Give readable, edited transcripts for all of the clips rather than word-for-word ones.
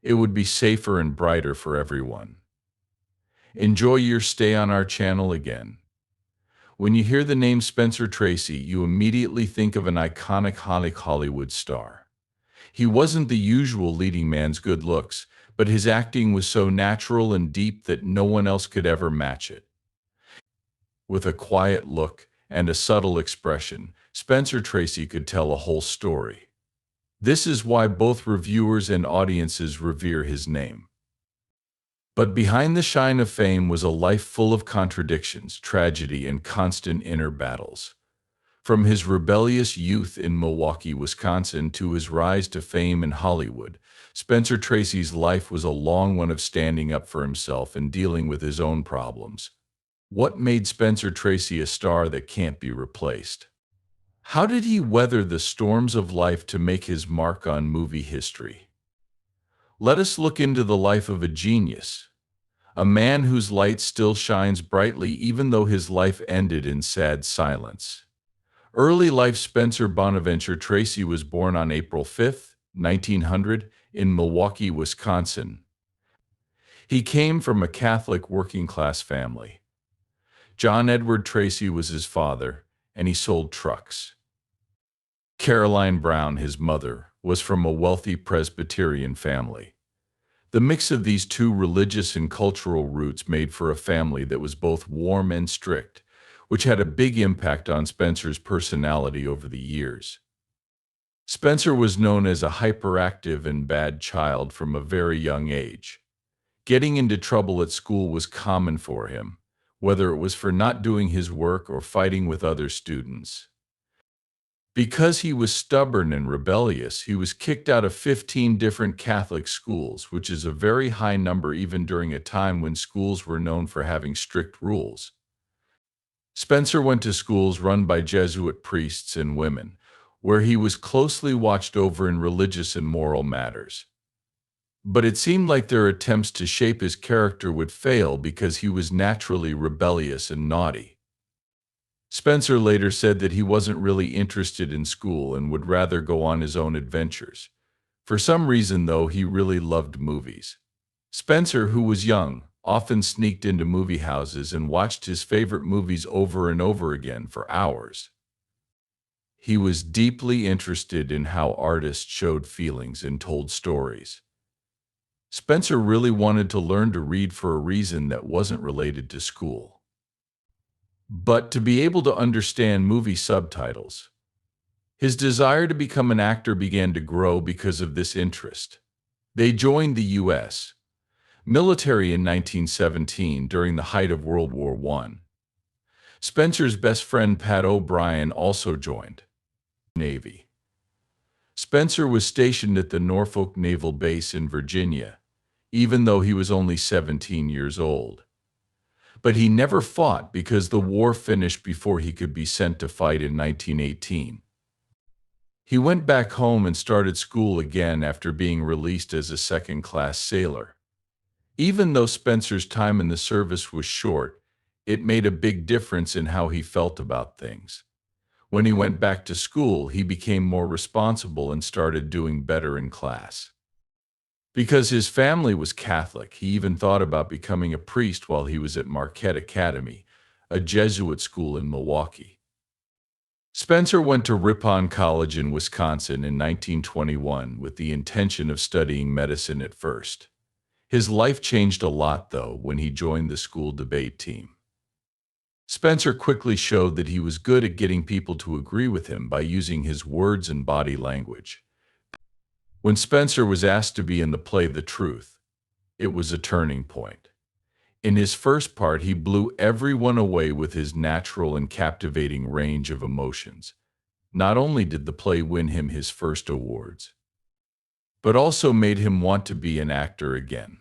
It would be safer and brighter for everyone. Enjoy your stay on our channel again. When you hear the name Spencer Tracy, you immediately think of an iconic Hollywood star. He wasn't the usual leading man's good looks, but his acting was so natural and deep that no one else could ever match it. With a quiet look and a subtle expression, Spencer Tracy could tell a whole story. This is why both reviewers and audiences revere his name. But behind the shine of fame was a life full of contradictions, tragedy, and constant inner battles. From his rebellious youth in Milwaukee, Wisconsin, to his rise to fame in Hollywood, Spencer Tracy's life was a long one of standing up for himself and dealing with his own problems. What made Spencer Tracy a star that can't be replaced? How did he weather the storms of life to make his mark on movie history? Let us look into the life of a genius, a man whose light still shines brightly even though his life ended in sad silence. Early life. Spencer Bonaventure Tracy was born on April 5, 1900, in Milwaukee, Wisconsin. He came from a Catholic working-class family. John Edward Tracy was his father, and he sold trucks. Caroline Brown, his mother, was from a wealthy Presbyterian family. The mix of these two religious and cultural roots made for a family that was both warm and strict, which had a big impact on Spencer's personality over the years. Spencer was known as a hyperactive and bad child from a very young age. Getting into trouble at school was common for him, whether it was for not doing his work or fighting with other students. Because he was stubborn and rebellious, he was kicked out of 15 different Catholic schools, which is a very high number even during a time when schools were known for having strict rules. Spencer went to schools run by Jesuit priests and women, where he was closely watched over in religious and moral matters. But it seemed like their attempts to shape his character would fail because he was naturally rebellious and naughty. Spencer later said that he wasn't really interested in school and would rather go on his own adventures. For some reason, though, he really loved movies. Spencer, who was young, often sneaked into movie houses and watched his favorite movies over and over again for hours. He was deeply interested in how artists showed feelings and told stories. Spencer really wanted to learn to read for a reason that wasn't related to school, but to be able to understand movie subtitles. His desire to become an actor began to grow because of this interest. They joined the U.S. military in 1917 during the height of World War I. Spencer's best friend Pat O'Brien also joined the Navy. Spencer was stationed at the Norfolk Naval Base in Virginia, even though he was only 17 years old. But he never fought because the war finished before he could be sent to fight in 1918. He went back home and started school again after being released as a second-class sailor. Even though Spencer's time in the service was short, it made a big difference in how he felt about things. When he went back to school, he became more responsible and started doing better in class. Because his family was Catholic, he even thought about becoming a priest while he was at Marquette Academy, a Jesuit school in Milwaukee. Spencer went to Ripon College in Wisconsin in 1921 with the intention of studying medicine at first. His life changed a lot, though, when he joined the school debate team. Spencer quickly showed that he was good at getting people to agree with him by using his words and body language. When Spencer was asked to be in the play The Truth, it was a turning point. In his first part, he blew everyone away with his natural and captivating range of emotions. Not only did the play win him his first awards, but also made him want to be an actor again.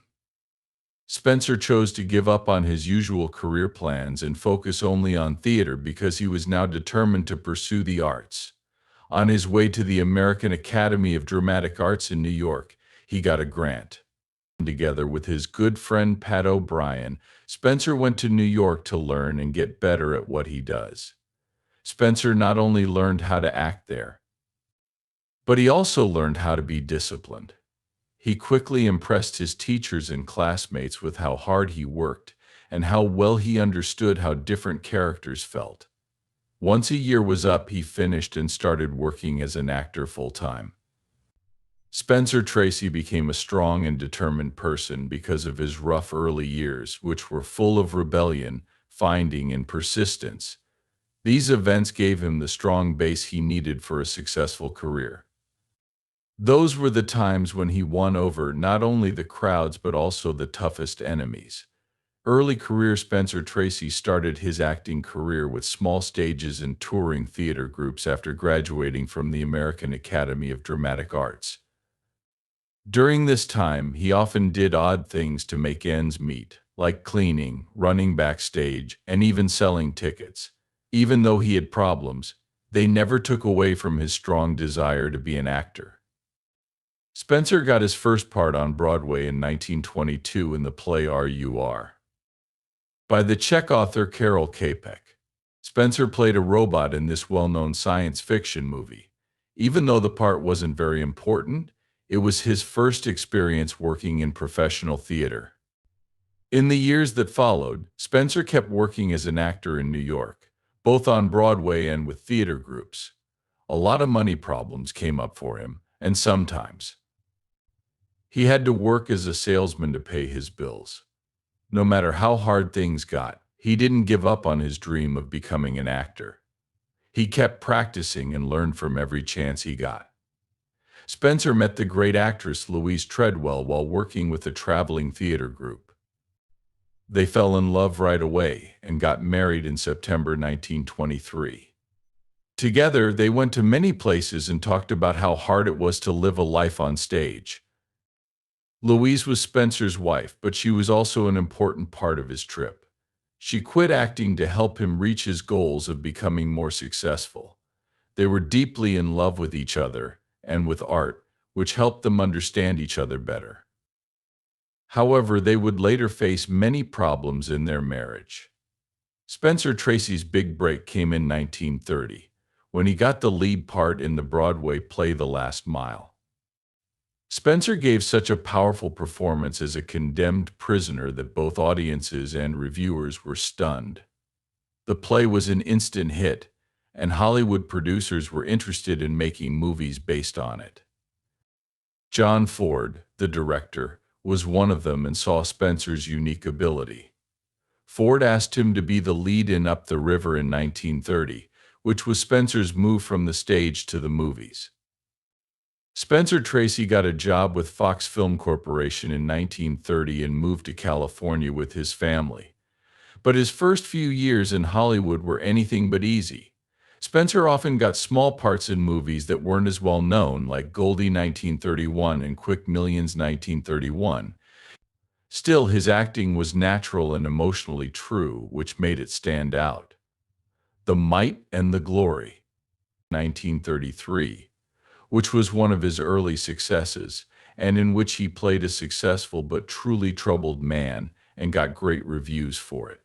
Spencer chose to give up on his usual career plans and focus only on theater because he was now determined to pursue the arts. On his way to the American Academy of Dramatic Arts in New York, he got a grant. Together with his good friend Pat O'Brien, Spencer went to New York to learn and get better at what he does. Spencer not only learned how to act there, but he also learned how to be disciplined. He quickly impressed his teachers and classmates with how hard he worked and how well he understood how different characters felt. Once a year was up, he finished and started working as an actor full-time. Spencer Tracy became a strong and determined person because of his rough early years, which were full of rebellion, finding, and persistence. These events gave him the strong base he needed for a successful career. Those were the times when he won over not only the crowds but also the toughest enemies. Early career Spencer Tracy started his acting career with small stages and touring theater groups after graduating from the American Academy of Dramatic Arts. During this time, he often did odd things to make ends meet, like cleaning, running backstage, and even selling tickets. Even though he had problems, they never took away from his strong desire to be an actor. Spencer got his first part on Broadway in 1922 in the play R.U.R. by the Czech author Karel Čapek. Spencer played a robot in this well-known science fiction movie. Even though the part wasn't very important, it was his first experience working in professional theater. In the years that followed, Spencer kept working as an actor in New York, both on Broadway and with theater groups. A lot of money problems came up for him, and sometimes he had to work as a salesman to pay his bills. No matter how hard things got, he didn't give up on his dream of becoming an actor. He kept practicing and learned from every chance he got. Spencer met the great actress Louise Treadwell while working with a traveling theater group. They fell in love right away and got married in September 1923. Together, they went to many places and talked about how hard it was to live a life on stage. Louise was Spencer's wife, but she was also an important part of his trip. She quit acting to help him reach his goals of becoming more successful. They were deeply in love with each other and with art, which helped them understand each other better. However, they would later face many problems in their marriage. Spencer Tracy's big break came in 1930, when he got the lead part in the Broadway play The Last Mile. Spencer gave such a powerful performance as a condemned prisoner that both audiences and reviewers were stunned. The play was an instant hit, and Hollywood producers were interested in making movies based on it. John Ford, the director, was one of them and saw Spencer's unique ability. Ford asked him to be the lead in Up the River in 1930, which was Spencer's move from the stage to the movies. Spencer Tracy got a job with Fox Film Corporation in 1930 and moved to California with his family. But his first few years in Hollywood were anything but easy. Spencer often got small parts in movies that weren't as well known, like Goldie 1931 and Quick Millions 1931. Still, his acting was natural and emotionally true, which made it stand out. The Might and the Glory, 1933, which was one of his early successes, and in which he played a successful but truly troubled man and got great reviews for it.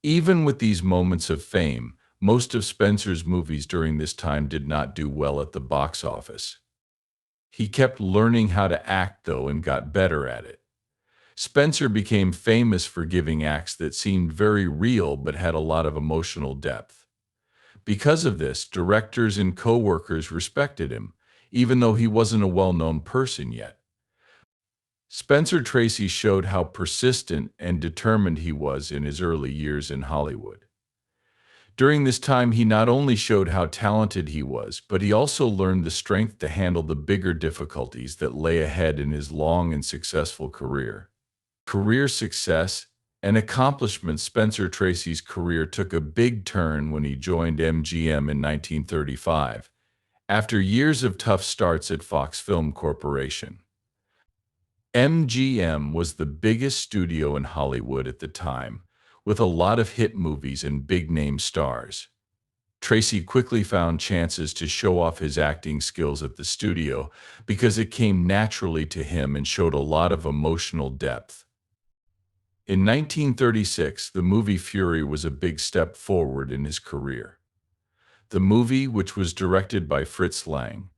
Even with these moments of fame, most of Spencer's movies during this time did not do well at the box office. He kept learning how to act, though, and got better at it. Spencer became famous for giving acts that seemed very real but had a lot of emotional depth. Because of this, directors and co-workers respected him, even though he wasn't a well-known person yet. Spencer Tracy showed how persistent and determined he was in his early years in Hollywood. During this time, he not only showed how talented he was, but he also learned the strength to handle the bigger difficulties that lay ahead in his long and successful career. Career success and accomplishment. Spencer Tracy's career took a big turn when he joined MGM in 1935, after years of tough starts at Fox Film Corporation. MGM was the biggest studio in Hollywood at the time, with a lot of hit movies and big-name stars. Tracy quickly found chances to show off his acting skills at the studio because it came naturally to him and showed a lot of emotional depth. In 1936, the movie Fury was a big step forward in his career. The movie, which was directed by Fritz Lang,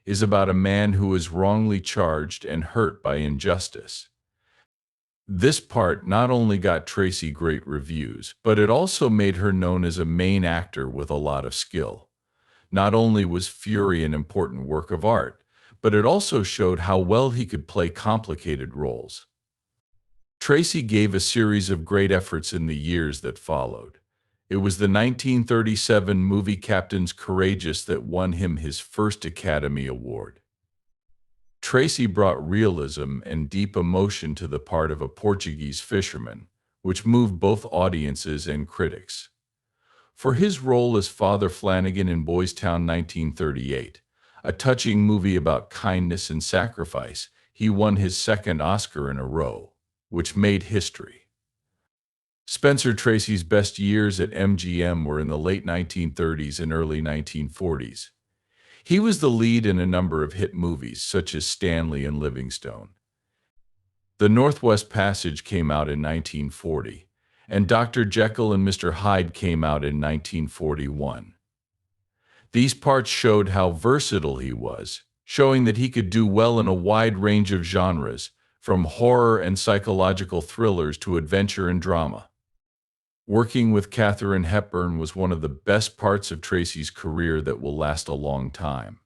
is about a man who is wrongly charged and hurt by injustice. This part not only got Tracy great reviews, but it also made her known as a main actor with a lot of skill. Not only was Fury an important work of art, but it also showed how well he could play complicated roles. Tracy gave a series of great efforts in the years that followed. It was the 1937 movie Captain's Courageous that won him his first Academy Award. Tracy brought realism and deep emotion to the part of a Portuguese fisherman, which moved both audiences and critics. For his role as Father Flanagan in Boys Town 1938, a touching movie about kindness and sacrifice, he won his second Oscar in a row, which made history. Spencer Tracy's best years at MGM were in the late 1930s and early 1940s. He was the lead in a number of hit movies, such as Stanley and Livingstone. The Northwest Passage came out in 1940, and Dr. Jekyll and Mr. Hyde came out in 1941. These parts showed how versatile he was, showing that he could do well in a wide range of genres, from horror and psychological thrillers to adventure and drama. Working with Katharine Hepburn was one of the best parts of Tracy's career that will last a long time.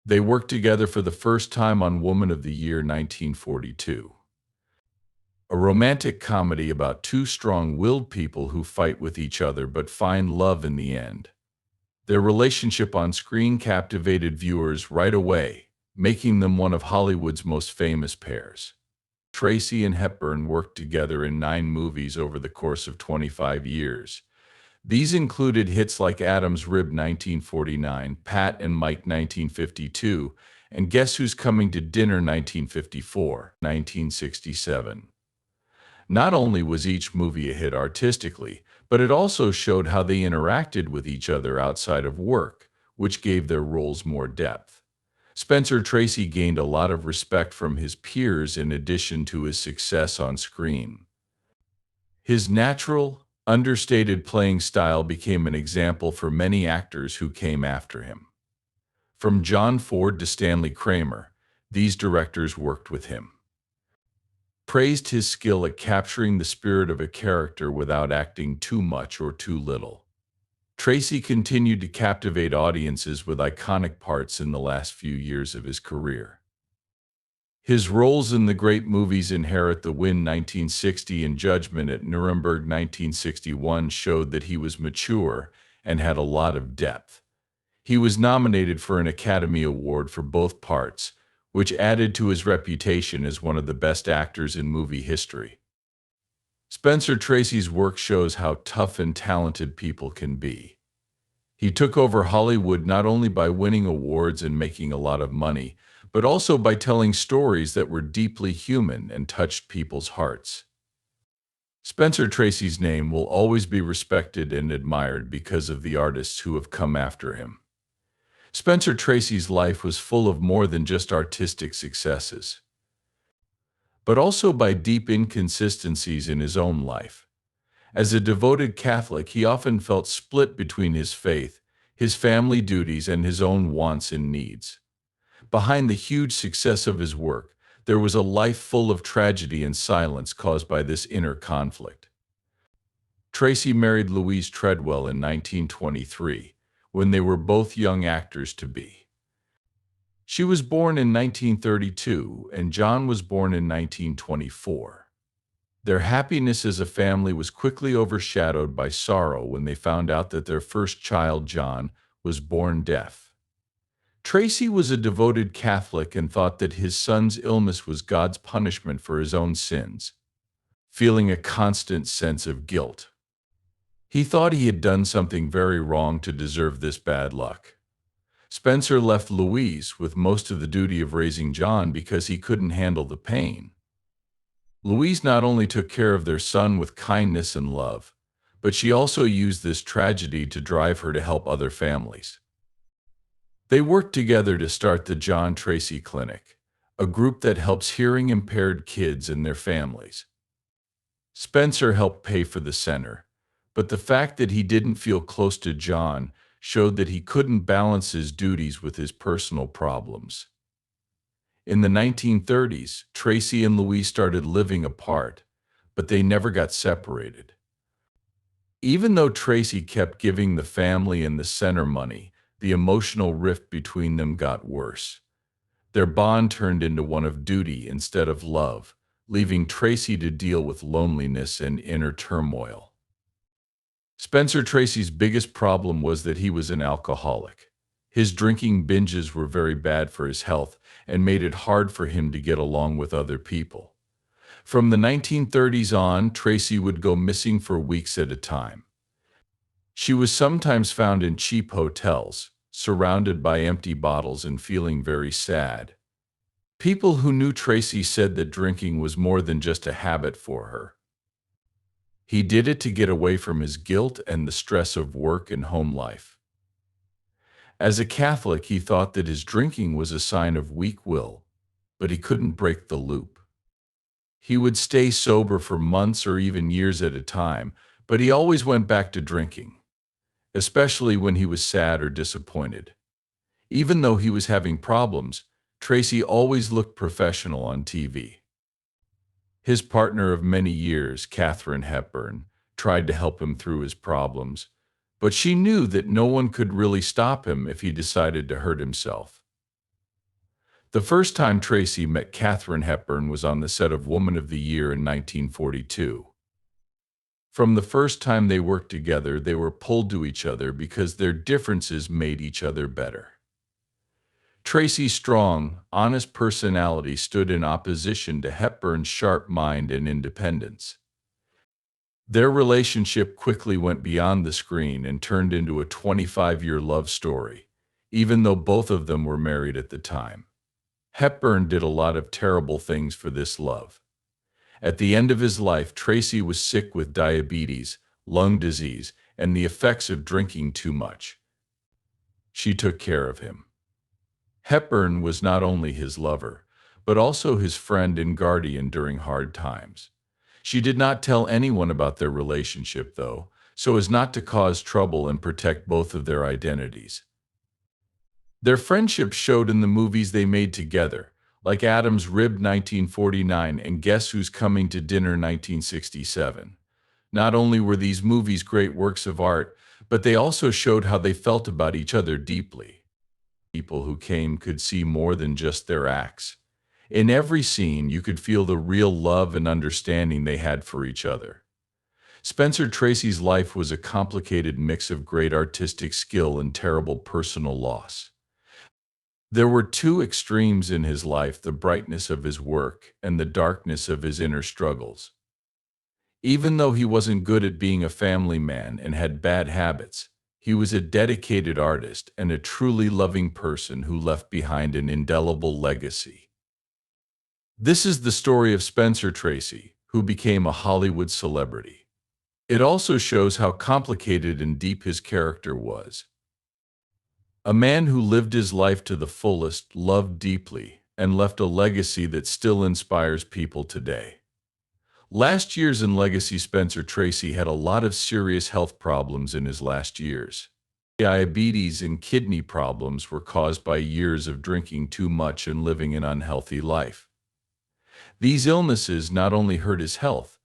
They worked together for the first time on Woman of the Year 1942, a romantic comedy about two strong-willed people who fight with each other but find love in the end. Their relationship on screen captivated viewers right away, making them one of Hollywood's most famous pairs. Tracy and Hepburn worked together in 9 movies over the course of 25 years. These included hits like Adam's Rib 1949, Pat and Mike 1952, and Guess Who's Coming to Dinner 1954, 1967. Not only was each movie a hit artistically, but it also showed how they interacted with each other outside of work, which gave their roles more depth. Spencer Tracy gained a lot of respect from his peers in addition to his success on screen. His natural, understated playing style became an example for many actors who came after him. From John Ford to Stanley Kramer, these directors worked with him. Praised his skill at capturing the spirit of a character without acting too much or too little. Tracy continued to captivate audiences with iconic parts in the last few years of his career. His roles in the great movies Inherit the Wind 1960 and Judgment at Nuremberg 1961 showed that he was mature and had a lot of depth. He was nominated for an Academy Award for both parts, which added to his reputation as one of the best actors in movie history. Spencer Tracy's work shows how tough and talented people can be. He took over Hollywood not only by winning awards and making a lot of money, but also by telling stories that were deeply human and touched people's hearts. Spencer Tracy's name will always be respected and admired because of the artists who have come after him. Spencer Tracy's life was full of more than just artistic successes, but also by deep inconsistencies in his own life. As a devoted Catholic, he often felt split between his faith, his family duties, and his own wants and needs. Behind the huge success of his work, there was a life full of tragedy and silence caused by this inner conflict. Tracy married Louise Treadwell in 1923, when they were both young actors-to-be. She was born in 1932, and John was born in 1924. Their happiness as a family was quickly overshadowed by sorrow when they found out that their first child, John, was born deaf. Tracy was a devoted Catholic and thought that his son's illness was God's punishment for his own sins, feeling a constant sense of guilt. He thought he had done something very wrong to deserve this bad luck. Spencer left Louise with most of the duty of raising John because he couldn't handle the pain. Louise not only took care of their son with kindness and love, but she also used this tragedy to drive her to help other families. They worked together to start the John Tracy Clinic, a group that helps hearing-impaired kids and their families. Spencer helped pay for the center, but the fact that he didn't feel close to John showed that he couldn't balance his duties with his personal problems. In the 1930s, Tracy and Louise started living apart, but they never got separated. Even though Tracy kept giving the family and the center money, the emotional rift between them got worse. Their bond turned into one of duty instead of love, leaving Tracy to deal with loneliness and inner turmoil. Spencer Tracy's biggest problem was that he was an alcoholic. His drinking binges were very bad for his health and made it hard for him to get along with other people. From the 1930s on, Tracy would go missing for weeks at a time. She was sometimes found in cheap hotels, surrounded by empty bottles and feeling very sad. People who knew Tracy said that drinking was more than just a habit for her. He did it to get away from his guilt and the stress of work and home life. As a Catholic, he thought that his drinking was a sign of weak will, but he couldn't break the loop. He would stay sober for months or even years at a time, but he always went back to drinking, especially when he was sad or disappointed. Even though he was having problems, Tracy always looked professional on TV. His partner of many years, Katharine Hepburn, tried to help him through his problems, but she knew that no one could really stop him if he decided to hurt himself. The first time Tracy met Katharine Hepburn was on the set of Woman of the Year in 1942. From the first time they worked together, they were pulled to each other because their differences made each other better. Tracy's strong, honest personality stood in opposition to Hepburn's sharp mind and independence. Their relationship quickly went beyond the screen and turned into a 25-year love story, even though both of them were married at the time. Hepburn did a lot of terrible things for this love. At the end of his life, Tracy was sick with diabetes, lung disease, and the effects of drinking too much. She took care of him. Hepburn was not only his lover, but also his friend and guardian during hard times. She did not tell anyone about their relationship, though, so as not to cause trouble and protect both of their identities. Their friendship showed in the movies they made together, like Adam's Rib 1949 and Guess Who's Coming to Dinner 1967. Not only were these movies great works of art, but they also showed how they felt about each other deeply. People who came could see more than just their acts. In every scene, you could feel the real love and understanding they had for each other. Spencer Tracy's life was a complicated mix of great artistic skill and terrible personal loss. There were two extremes in his life: the brightness of his work and the darkness of his inner struggles. Even though he wasn't good at being a family man and had bad habits, he was a dedicated artist and a truly loving person who left behind an indelible legacy. This is the story of Spencer Tracy, who became a Hollywood celebrity. It also shows how complicated and deep his character was. A man who lived his life to the fullest, loved deeply, and left a legacy that still inspires people today. Last years in legacy, Spencer Tracy had a lot of serious health problems in his last years. Diabetes and kidney problems were caused by years of drinking too much and living an unhealthy life. These illnesses not only hurt his health,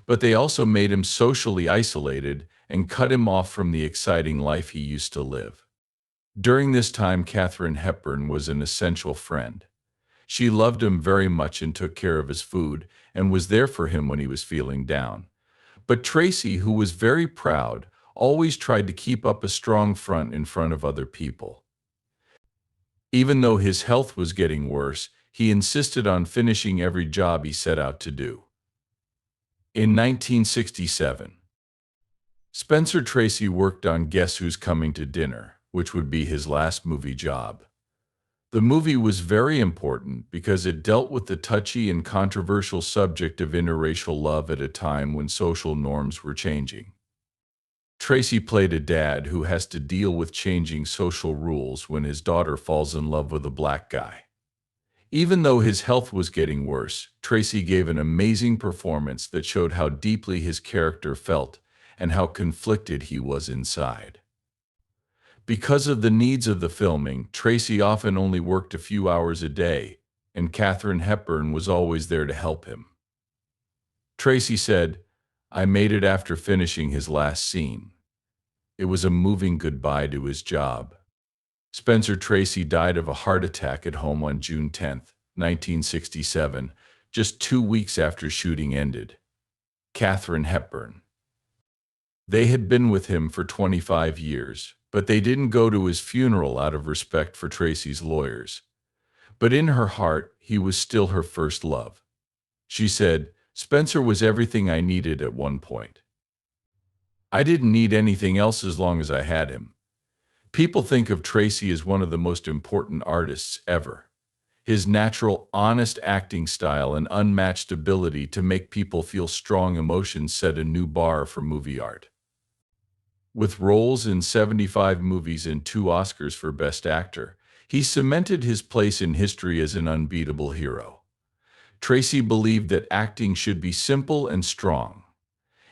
but they also made him socially isolated and cut him off from the exciting life he used to live. During this time, Katharine Hepburn was an essential friend. She loved him very much and took care of his food and was there for him when he was feeling down. But Tracy, who was very proud, always tried to keep up a strong front in front of other people. Even though his health was getting worse, he insisted on finishing every job he set out to do. In 1967, Spencer Tracy worked on Guess Who's Coming to Dinner, which would be his last movie job. The movie was very important because it dealt with the touchy and controversial subject of interracial love at a time when social norms were changing. Tracy played a dad who has to deal with changing social rules when his daughter falls in love with a black guy. Even though his health was getting worse, Tracy gave an amazing performance that showed how deeply his character felt and how conflicted he was inside. Because of the needs of the filming, Tracy often only worked a few hours a day, and Katharine Hepburn was always there to help him. Tracy said, "I made it after finishing his last scene. It was a moving goodbye to his job." Spencer Tracy died of a heart attack at home on June 10, 1967, just 2 weeks after shooting ended. Katharine Hepburn. They had been with him for 25 years, but they didn't go to his funeral out of respect for Tracy's lawyers. But in her heart, he was still her first love. She said, "Spencer was everything I needed at one point. I didn't need anything else as long as I had him." People think of Tracy as one of the most important artists ever. His natural, honest acting style and unmatched ability to make people feel strong emotions set a new bar for movie art. With roles in 75 movies and 2 Oscars for Best Actor, he cemented his place in history as an unbeatable hero. Tracy believed that acting should be simple and strong.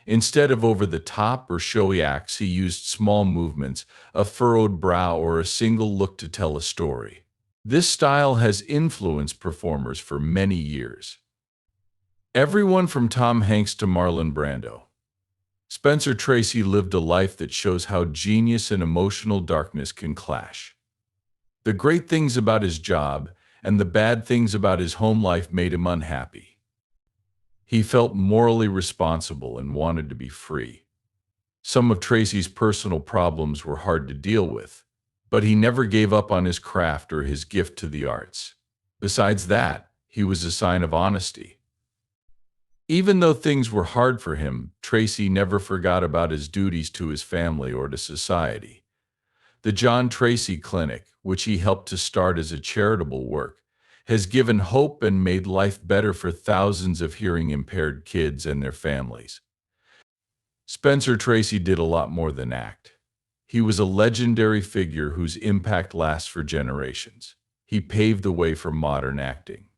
Instead of over-the-top or showy acts, he used small movements, a furrowed brow, or a single look to tell a story. This style has influenced performers for many years. Everyone from Tom Hanks to Marlon Brando. Spencer Tracy lived a life that shows how genius and emotional darkness can clash. The great things about his job and the bad things about his home life made him unhappy. He felt morally responsible and wanted to be free. Some of Tracy's personal problems were hard to deal with, but he never gave up on his craft or his gift to the arts. Besides that, he was a sign of honesty. Even though things were hard for him, Tracy never forgot about his duties to his family or to society. The John Tracy Clinic, which he helped to start as a charitable work, has given hope and made life better for thousands of hearing-impaired kids and their families. Spencer Tracy did a lot more than act. He was a legendary figure whose impact lasts for generations. He paved the way for modern acting,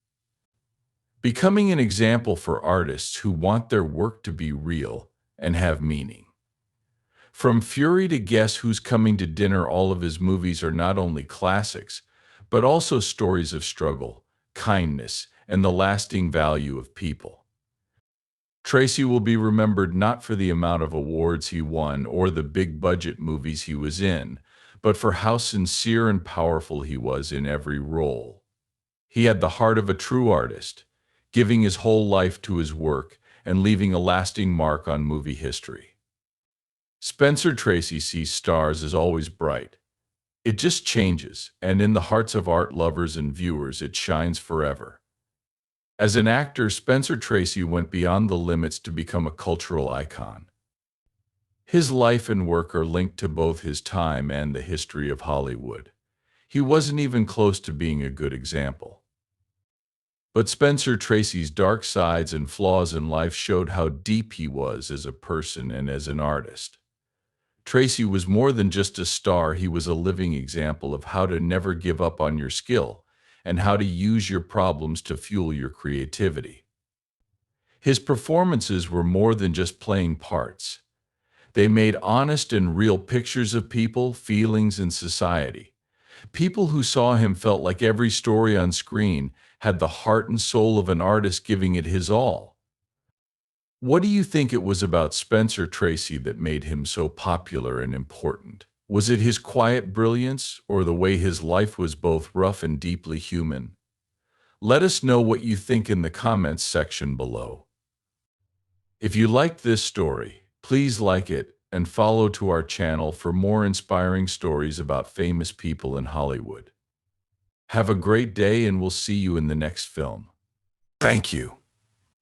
becoming an example for artists who want their work to be real and have meaning. From Fury to Guess Who's Coming to Dinner, all of his movies are not only classics, but also stories of struggle, kindness, and the lasting value of people. Tracy will be remembered not for the amount of awards he won or the big-budget movies he was in, but for how sincere and powerful he was in every role. He had the heart of a true artist, giving his whole life to his work and leaving a lasting mark on movie history. Spencer Tracy sees stars as always bright. It just changes, and in the hearts of art lovers and viewers, it shines forever. As an actor, Spencer Tracy went beyond the limits to become a cultural icon. His life and work are linked to both his time and the history of Hollywood. He wasn't even close to being a good example. But Spencer Tracy's dark sides and flaws in life showed how deep he was as a person and as an artist. Tracy was more than just a star. He was a living example of how to never give up on your skill and how to use your problems to fuel your creativity. His performances were more than just playing parts. They made honest and real pictures of people, feelings, and society. People who saw him felt like every story on screen had the heart and soul of an artist giving it his all. What do you think it was about Spencer Tracy that made him so popular and important? Was it his quiet brilliance or the way his life was both rough and deeply human? Let us know what you think in the comments section below. If you liked this story, please like it and follow to our channel for more inspiring stories about famous people in Hollywood. Have a great day, and we'll see you in the next film. Thank you.